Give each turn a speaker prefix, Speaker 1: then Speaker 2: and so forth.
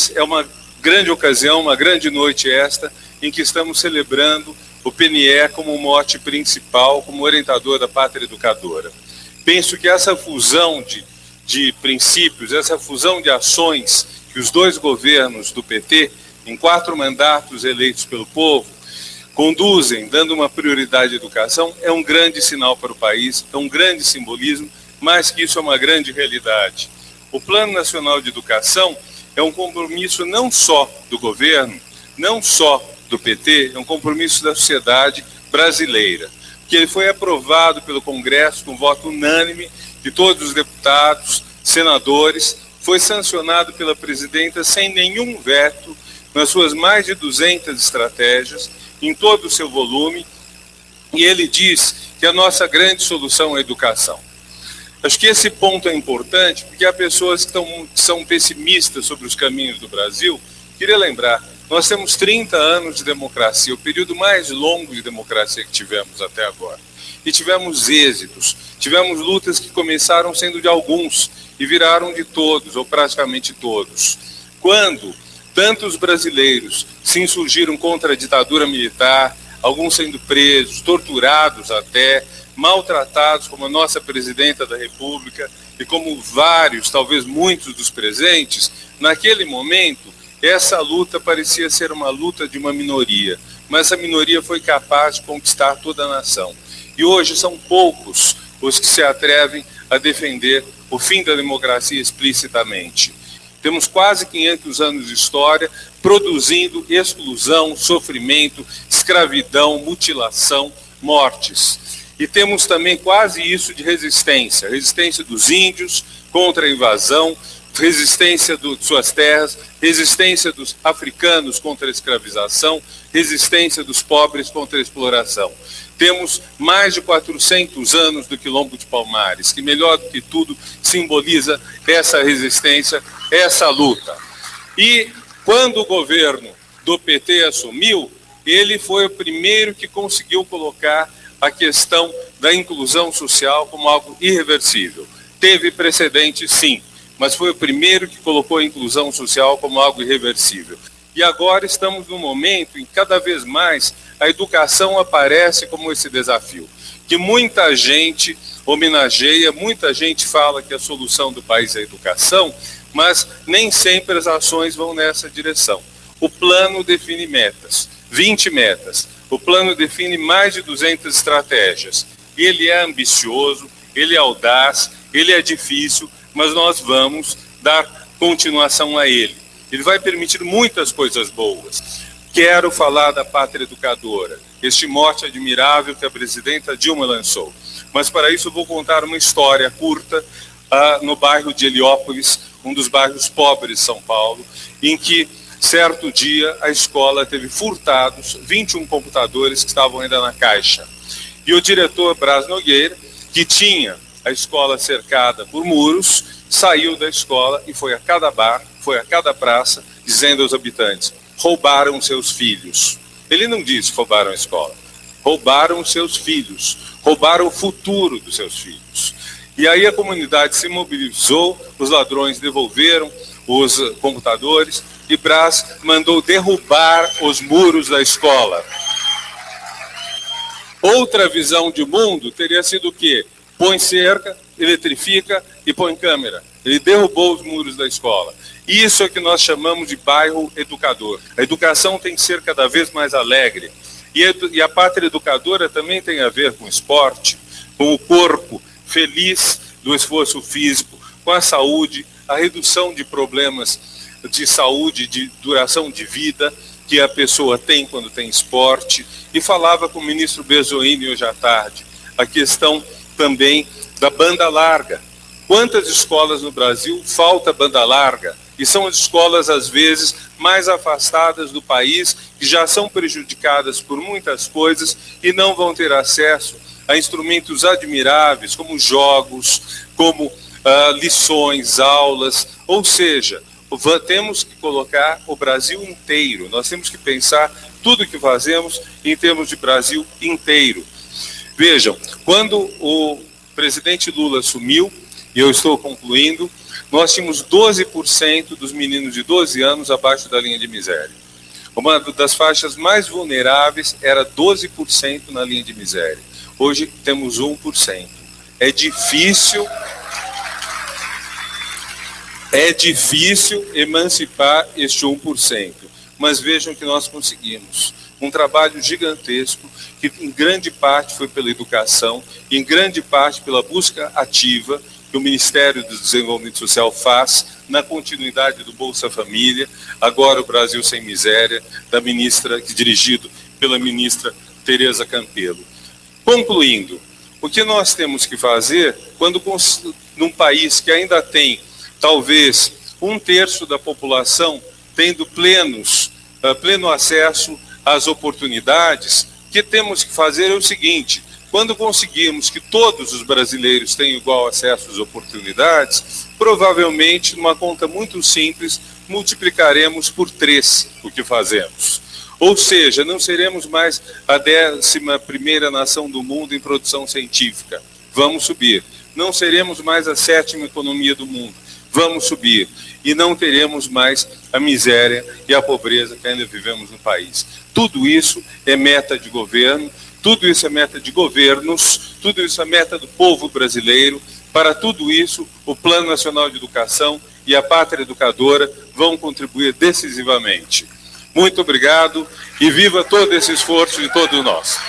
Speaker 1: país, é uma grande ocasião, uma grande noite esta, em que estamos celebrando o PNE como mote principal, como orientador da pátria educadora. Penso que essa fusão de princípios, essa fusão de ações que os dois governos do PT, em 4 mandatos eleitos pelo povo, conduzem, dando uma prioridade à educação, é um grande sinal para o país, é um grande simbolismo, mais que isso é uma grande realidade. O Plano Nacional de Educação é um compromisso não só do governo, não só do PT, é um compromisso da sociedade brasileira, que ele foi aprovado pelo Congresso com voto unânime de todos os deputados, senadores, foi sancionado pela presidenta sem nenhum veto, nas suas mais de 200 estratégias, em todo o seu volume, e ele diz que a nossa grande solução é a educação. Acho que esse ponto é importante, porque há pessoas que são pessimistas sobre os caminhos do Brasil. Queria lembrar, nós temos 30 anos de democracia, o período mais longo de democracia que tivemos até agora. E tivemos êxitos, tivemos lutas que começaram sendo de alguns e viraram de todos, ou praticamente todos. Quando tantos brasileiros se insurgiram contra a ditadura militar, alguns sendo presos, torturados até, maltratados, como a nossa presidenta da República e como vários, talvez muitos dos presentes, naquele momento, essa luta parecia ser uma luta de uma minoria, mas essa minoria foi capaz de conquistar toda a nação. E hoje são poucos os que se atrevem a defender o fim da democracia explicitamente. Temos quase 500 anos de história produzindo exclusão, sofrimento, escravidão, mutilação, mortes. E temos também quase isso de resistência. Resistência dos índios contra a invasão, resistência de suas terras, resistência dos africanos contra a escravização, resistência dos pobres contra a exploração. Temos mais de 400 anos do Quilombo de Palmares, que melhor do que tudo simboliza essa resistência, essa luta. E quando o governo do PT assumiu, ele foi o primeiro que conseguiu colocar a questão da inclusão social como algo irreversível. Teve precedente, sim, mas foi o primeiro que colocou a inclusão social como algo irreversível. E agora estamos num momento em que cada vez mais a educação aparece como esse desafio, que muita gente homenageia, muita gente fala que a solução do país é a educação, mas nem sempre as ações vão nessa direção. O plano define metas, 20 metas. O plano define mais de 200 estratégias. Ele é ambicioso, ele é audaz, ele é difícil, mas nós vamos dar continuação a ele. Ele vai permitir muitas coisas boas. Quero falar da pátria educadora, este mote admirável que a presidenta Dilma lançou. Mas para isso eu vou contar uma história curta no bairro de Heliópolis, um dos bairros pobres de São Paulo, em que certo dia a escola teve furtados 21 computadores que estavam ainda na caixa. E o diretor Braz Nogueira, que tinha a escola cercada por muros, saiu da escola e foi a cada bar, foi a cada praça, dizendo aos habitantes: roubaram seus filhos. Ele não disse roubaram a escola, roubaram seus filhos, roubaram o futuro dos seus filhos. E aí a comunidade se mobilizou, os ladrões devolveram os computadores e Braz mandou derrubar os muros da escola. Outra visão de mundo teria sido o quê? Põe cerca, eletrifica e põe câmera. Ele derrubou os muros da escola. Isso é que nós chamamos de bairro educador. A educação tem que ser cada vez mais alegre. E a pátria educadora também tem a ver com esporte, com o corpo feliz do esforço físico, com a saúde, a redução de problemas de saúde, de duração de vida que a pessoa tem quando tem esporte. E falava com o ministro Bezoini hoje à tarde a questão também da banda larga. Quantas escolas no Brasil falta banda larga? E são as escolas, às vezes, mais afastadas do país, que já são prejudicadas por muitas coisas e não vão ter acesso a instrumentos admiráveis, como jogos, como lições, aulas. Ou seja, temos que colocar o Brasil inteiro. Nós temos que pensar tudo o que fazemos em termos de Brasil inteiro. Vejam, quando o presidente Lula assumiu, e eu estou concluindo, nós tínhamos 12% dos meninos de 12 anos abaixo da linha de miséria. Uma das faixas mais vulneráveis era 12% na linha de miséria. Hoje temos 1%. É difícil emancipar este 1%, mas vejam que nós conseguimos. Um trabalho gigantesco que em grande parte foi pela educação, em grande parte pela busca ativa que o Ministério do Desenvolvimento Social faz na continuidade do Bolsa Família, agora o Brasil Sem Miséria, dirigido pela ministra Tereza Campelo. Concluindo, o que nós temos que fazer quando num país que ainda tem talvez 1/3 da população tendo pleno acesso às oportunidades, o que temos que fazer é o seguinte: quando conseguirmos que todos os brasileiros tenham igual acesso às oportunidades, provavelmente, numa conta muito simples, multiplicaremos por 3 o que fazemos. Ou seja, não seremos mais a 11ª nação do mundo em produção científica. Vamos subir. Não seremos mais a 7ª economia do mundo. Vamos subir. E não teremos mais a miséria e a pobreza que ainda vivemos no país. Tudo isso é meta de governo, tudo isso é meta de governos, tudo isso é meta do povo brasileiro. Para tudo isso, o Plano Nacional de Educação e a Pátria Educadora vão contribuir decisivamente. Muito obrigado e viva todo esse esforço de todos nós.